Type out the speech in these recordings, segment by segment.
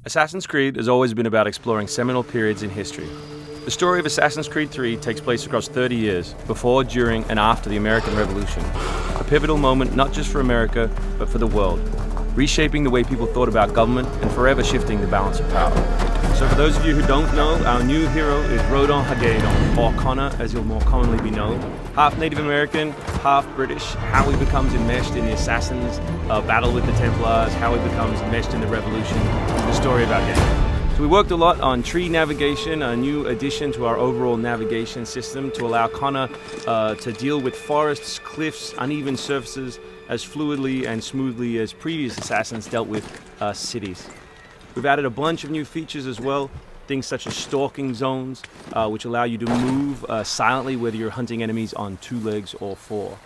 Assassin's Creed has always been about exploring seminal periods in history. The story of Assassin's Creed 3 takes place across 30 years, before, during, and after the American Revolution. A pivotal moment not just for America, but for the world, reshaping the way people thought about government and forever shifting the balance of power. So for those of you who don't know, our new hero is Rodon Hagedon, or Connor as he'll more commonly be known. Half Native American, half British, how he becomes enmeshed in the Assassins, battle with the Templars, how he becomes enmeshed in the Revolution, the story of our game. So we worked a lot on tree navigation, a new addition to our overall navigation system to allow Connor to deal with forests, cliffs, uneven surfaces as fluidly and smoothly as previous Assassins dealt with cities. We've added a bunch of new features as well, things such as stalking zones, which allow you to move silently whether you're hunting enemies on 2 legs or 4.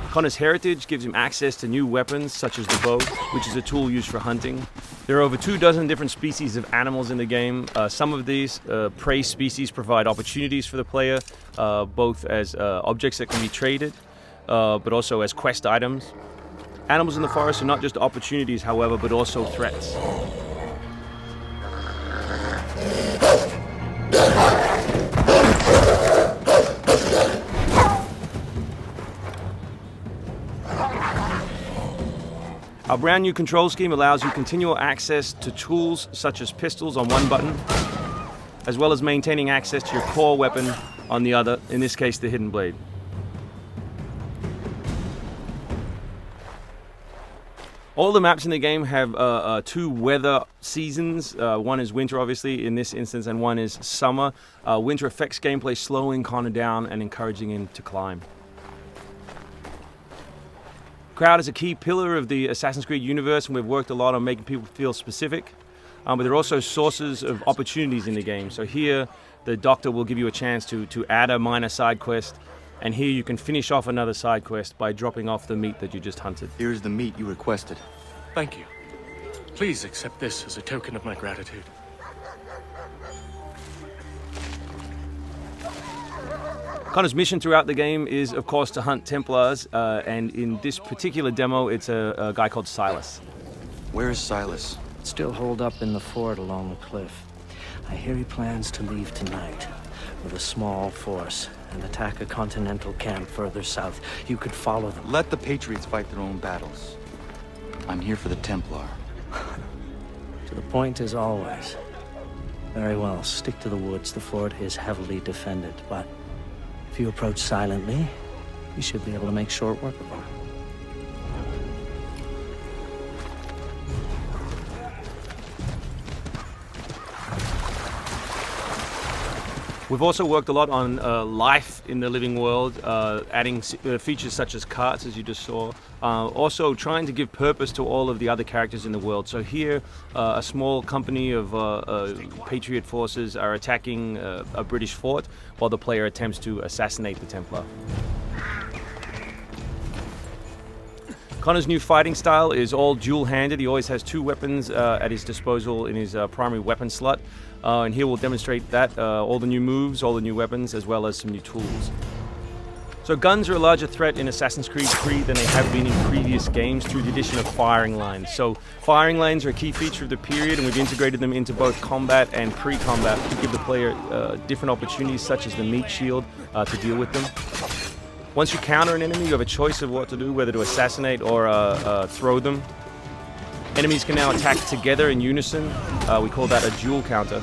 Connor's heritage gives him access to new weapons such as the bow, which is a tool used for hunting. There are over 24 different species of animals in the game. Some of these prey species provide opportunities for the player, both as objects that can be traded, but also as quest items. Animals in the forest are not just opportunities, however, but also threats. Our brand new control scheme allows you continual access to tools such as pistols on one button, as well as maintaining access to your core weapon on the other, in this case the hidden blade. All the maps in the game have 2 weather seasons. One is winter, obviously, in this instance, and one is summer. Winter affects gameplay, slowing Connor down and encouraging him to climb. Crowd is a key pillar of the Assassin's Creed universe, and we've worked a lot on making people feel specific. But there are also sources of opportunities in the game. So here, the doctor will give you a chance to add a minor side quest, and here you can finish off another side quest by dropping off the meat that you just hunted. Here is the meat you requested. Thank you. Please accept this as a token of my gratitude. Connor's mission throughout the game is, of course, to hunt Templars, and in this particular demo, it's a guy called Silas. Where is Silas? Still holed up in the fort along the cliff. I hear he plans to leave tonight with a small force and attack a continental camp further south. You could follow them. Let the Patriots fight their own battles. I'm here for the Templar. To the point as always. Very well, stick to the woods. The fort is heavily defended, but if you approach silently, you should be able to make short work of them. We've also worked a lot on life in the living world, adding features such as carts, as you just saw. Also trying to give purpose to all of the other characters in the world. So here, a small company of Patriot forces are attacking a British fort while the player attempts to assassinate the Templar. Connor's new fighting style is all dual-handed. He always has 2 weapons at his disposal in his primary weapon slot. And here we'll demonstrate that, all the new moves, all the new weapons, as well as some new tools. So guns are a larger threat in Assassin's Creed 3 than they have been in previous games through the addition of firing lines. So firing lines are a key feature of the period, and we've integrated them into both combat and pre-combat to give the player different opportunities, such as the meat shield, to deal with them. Once you counter an enemy, you have a choice of what to do, whether to assassinate or throw them. Enemies can now attack together in unison. We call that a dual counter.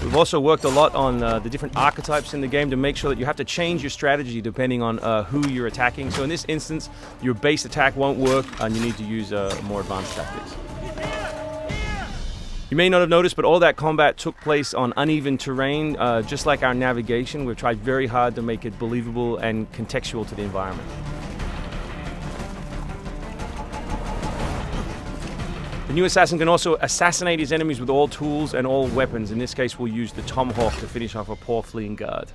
We've also worked a lot on the different archetypes in the game to make sure that you have to change your strategy depending on who you're attacking. So in this instance, your base attack won't work and you need to use more advanced tactics. You may not have noticed, but all that combat took place on uneven terrain, just like our navigation. We've tried very hard to make it believable and contextual to the environment. The new assassin can also assassinate his enemies with all tools and all weapons. In this case, we'll use the tomahawk to finish off a poor fleeing guard.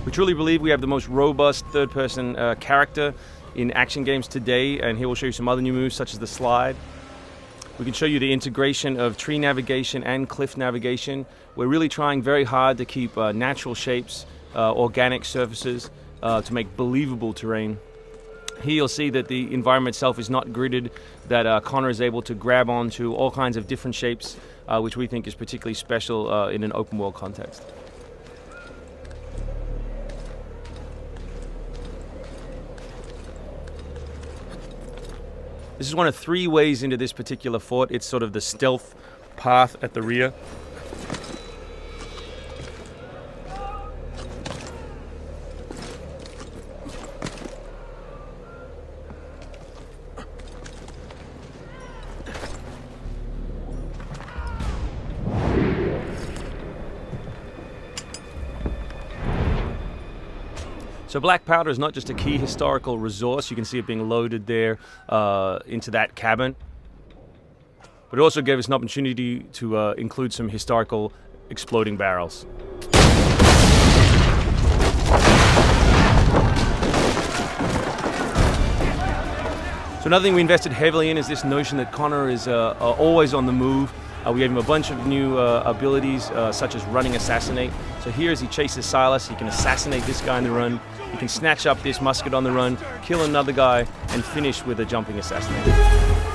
We truly believe we have the most robust third-person character in action games today, and here we'll show you some other new moves such as the slide. We can show you the integration of tree navigation and cliff navigation. We're really trying very hard to keep natural shapes, organic surfaces, to make believable terrain. Here you'll see that the environment itself is not gridded, that Connor is able to grab onto all kinds of different shapes, which we think is particularly special in an open world context. This is one of 3 ways into this particular fort. It's sort of the stealth path at the rear. So black powder is not just a key historical resource. You can see it being loaded there into that cabin. But it also gave us an opportunity to include some historical exploding barrels. So another thing we invested heavily in is this notion that Connor is always on the move. We gave him a bunch of new abilities, such as running assassinate. So here as he chases Silas, he can assassinate this guy on the run. He can snatch up this musket on the run, kill another guy, and finish with a jumping assassinate.